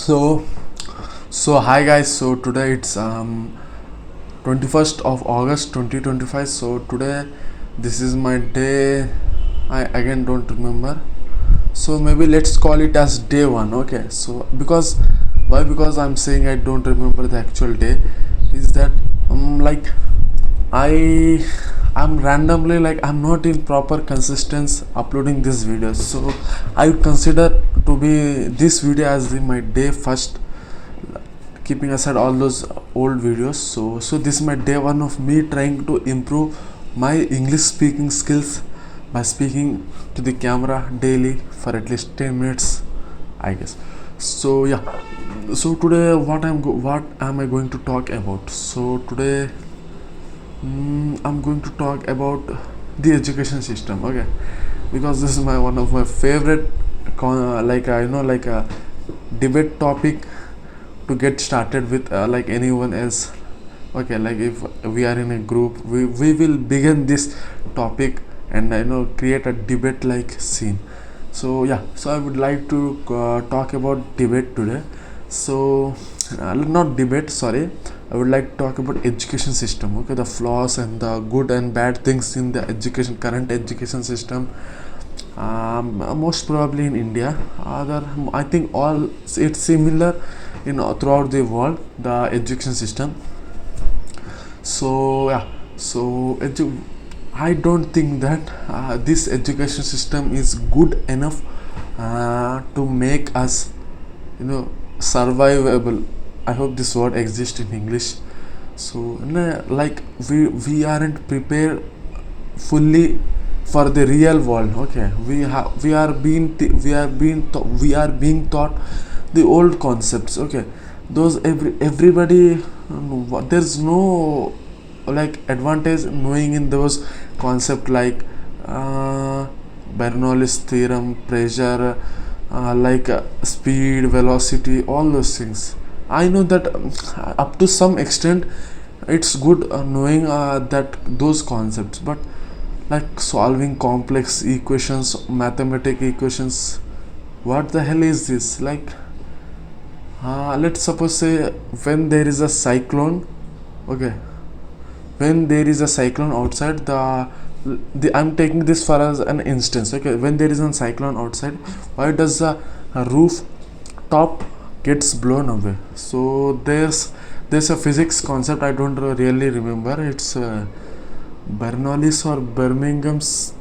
So, so hi guys. So today it's 21st of August 2025. So today this is my day. I again don't remember. So maybe let's call it as day one. Okay. So because why? Because I'm saying I don't remember the actual day. Is that like I I'm randomly like I'm not in proper consistency uploading these videos. So I would consider to be this video as my day first, keeping aside all those old videos. So this is my day one of me trying to improve my English speaking skills by speaking to the camera daily for at least 10 minutes, I guess. So yeah, so today what am I going to talk about? So today I'm going to talk about the education system. Okay, because this is my one of my favorite like a debate topic to get started with, like anyone else. Okay, like if we are in a group, we will begin this topic and create a debate like scene. So yeah, so I would like to talk about debate today. So not debate, sorry, I would like to talk about education system. Okay, the flaws and the good and bad things in the current education system. Most probably in India. I think all it's similar in throughout the world, the education system. So yeah, so I don't think that this education system is good enough to make us survivable. I hope this word exists in English. So like we aren't prepared fully for the real world. Okay, we are being taught the old concepts. Okay, those everybody there's no like advantage knowing in those concept like Bernoulli's theorem, pressure, speed, velocity, all those things. I know that up to some extent it's good knowing that those concepts, but like solving complex equations, mathematical equations, what the hell is this? Like let's suppose say when there is a cyclone. Okay, when there is a cyclone outside, the I'm taking this for as an instance. Okay, when there is a cyclone outside, why does the roof top gets blown away? So there's a physics concept, I don't really remember. It's Bernoulli's or Birmingham's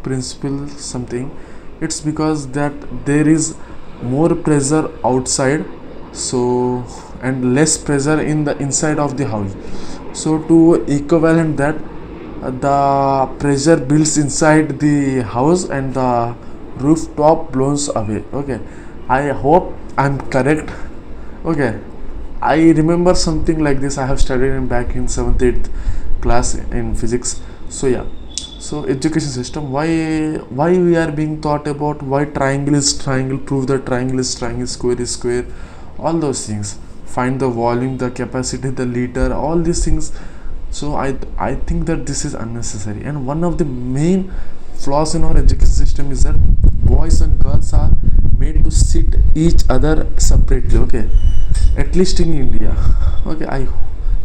principle something. It's because that there is more pressure outside, so and less pressure in the inside of the house. So to equivalent that, the pressure builds inside the house and the rooftop blows away. Okay, I hope I'm correct. Okay, I remember something like this. I have studied in back in 7th 8th class in physics. So yeah, so education system, why we are being taught about why triangle is triangle, prove that triangle is triangle, square is square, all those things, find the volume, the capacity, the liter, all these things. So I think that this is unnecessary, and one of the main flaws in our education system is that boys and girls are made to sit each other separately. Okay, at least in India. Okay, I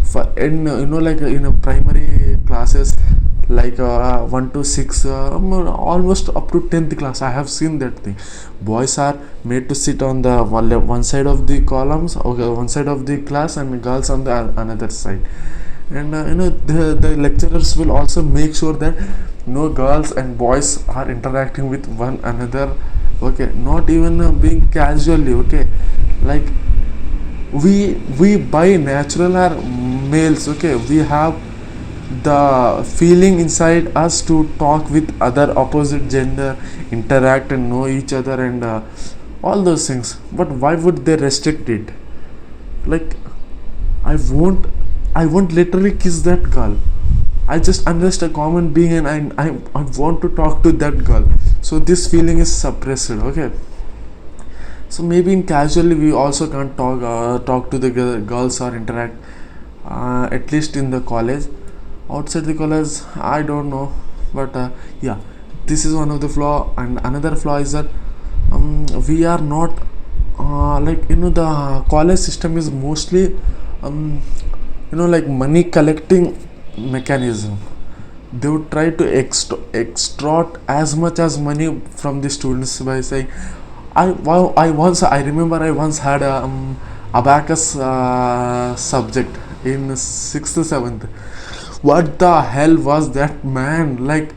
for in like in a primary classes like 1 to 6, almost up to 10th class, I have seen that thing. Boys are made to sit on the one side of the columns, okay, one side of the class, and girls on the another side. And the lecturers will also make sure that no girls and boys are interacting with one another. Okay, not even being casually. Okay, like we by natural are males. Okay, we have the feeling inside us to talk with other opposite gender, interact and know each other, and all those things. But why would they restrict it? Like i won't I won't literally kiss that girl. I'm just a common being, and I want to talk to that girl. So this feeling is suppressed. Okay, so maybe in casually we also can't talk to the girls or interact, at least in the college. Outside the college, I don't know. But this is one of the flaw. And another flaw is that we are not like the college system is mostly um, like money collecting mechanism. They would try to extort as much as money from the students by saying, I remember I once had a abacus subject in 6th 7th. What the hell was that, man? Like,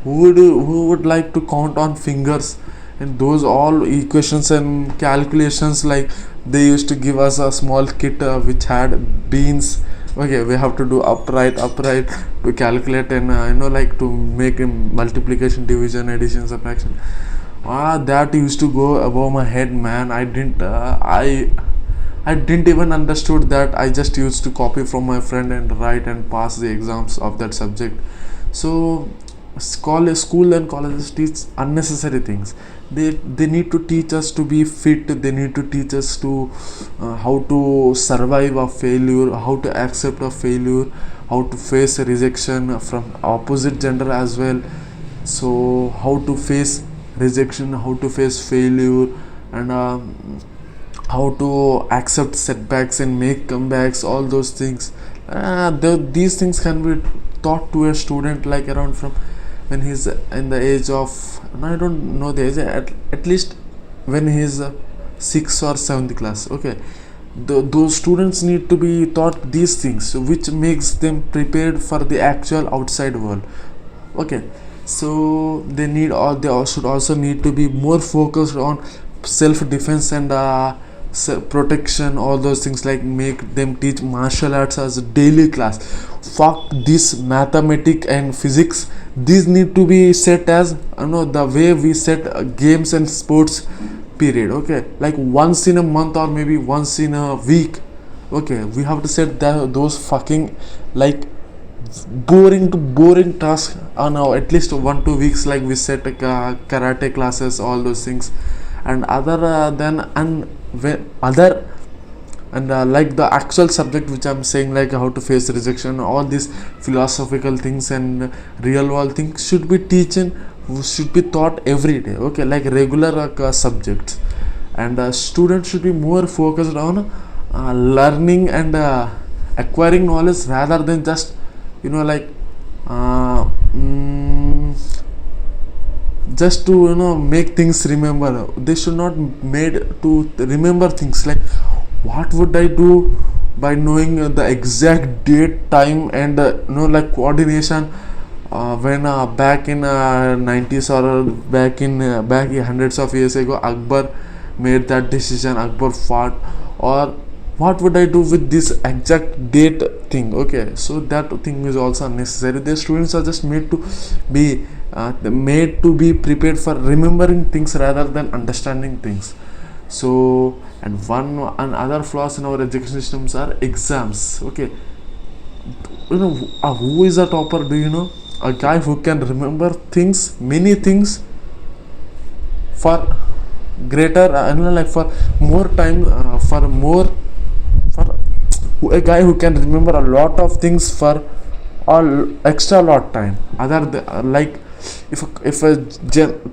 who would like to count on fingers and those all equations and calculations? Like, they used to give us a small kit which had beans. Okay, we have to do upright to calculate, and like to make a multiplication, division, addition, subtraction. That used to go above my head, man. I didn't even understood that. I just used to copy from my friend and write and pass the exams of that subject. So school and colleges teach unnecessary things. They need to teach us to be fit. They need to teach us to how to survive a failure, how to accept a failure, how to face a rejection from opposite gender as well. So how to face rejection, how to face failure, and how to accept setbacks and make comebacks, all those things. These things can be taught to a student like around from when he's in the age of, I don't know the age, at least when he's 6th or 7th class. Okay, those students need to be taught these things, which makes them prepared for the actual outside world. Okay, so they should also need to be more focused on self defense and protection, all those things. Like, make them teach martial arts as a daily class. Fuck this mathematics and physics. These need to be set as the way we set games and sports period. Okay, like once in a month or maybe once in a week. Okay, we have to set those fucking like boring task on at least 1 2 weeks. Like, we set karate classes, all those things, and other than and other and like the actual subject which I'm saying, like how to face rejection, all these philosophical things and real world things should be taught every day. Okay, like regular subjects. And students should be more focused on learning and acquiring knowledge rather than just like uh, mm, just to make things remember. They should not made to remember things like, what would I do by knowing the exact date, time, and like coordination, when back in 90s, or back hundreds of years ago, Akbar made that decision, Akbar fought, or what would I do with this exact date thing? Okay, so that thing is also unnecessary. The students are just made to be prepared for remembering things rather than understanding things. So, and other flaws in our education systems are exams. Okay, who is a topper? Do you know? A guy who can remember things, many things, for greater like for more time, for a guy who can remember a lot of things for all extra lot time. Like, if a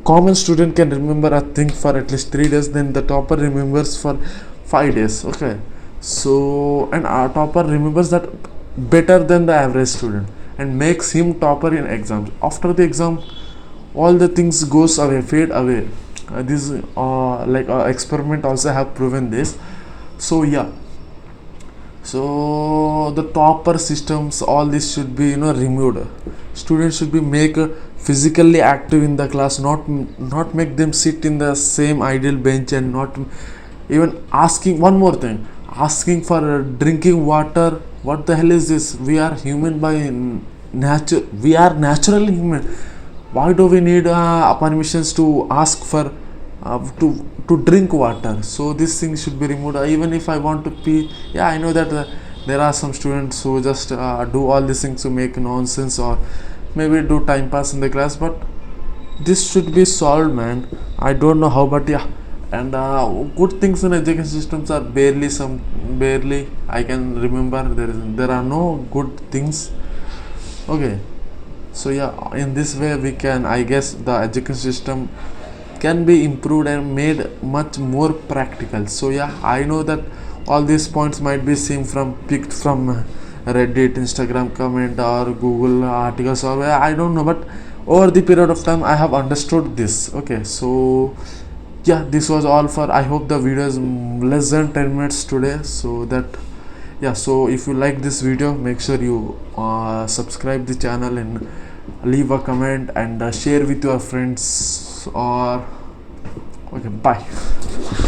common student can remember a thing for at least 3 days, then the topper remembers for 5 days. Okay, so and our topper remembers that better than the average student and makes him topper in exams. After the exam, all the things goes away, fade away. This like experiment also have proven this. So yeah, so the topper systems, all this should be removed. Students should be make physically active in the class, not make them sit in the same ideal bench, and not even asking one more thing, asking for drinking water. What the hell is this? We are human by nature. We are naturally human. Why do we need permissions to ask for to drink water? So this thing should be removed. Even if I want to pee, yeah, I know that there are some students who just do all these things to make nonsense, or maybe do time pass in the class, but this should be solved, man. I don't know how, but yeah. And good things in education systems are barely I can remember. There are no good things. Okay, so yeah, in this way we can, I guess, the education system can be improved and made much more practical. So yeah, I know that all these points might be seen from picked from Reddit, Instagram comment, or Google articles, or I don't know, but over the period of time I have understood this. Okay, so yeah, this was all for, I hope the video is less than 10 minutes today, so that yeah, so if you like this video, make sure you subscribe the channel and leave a comment and share with your friends. Or okay, bye.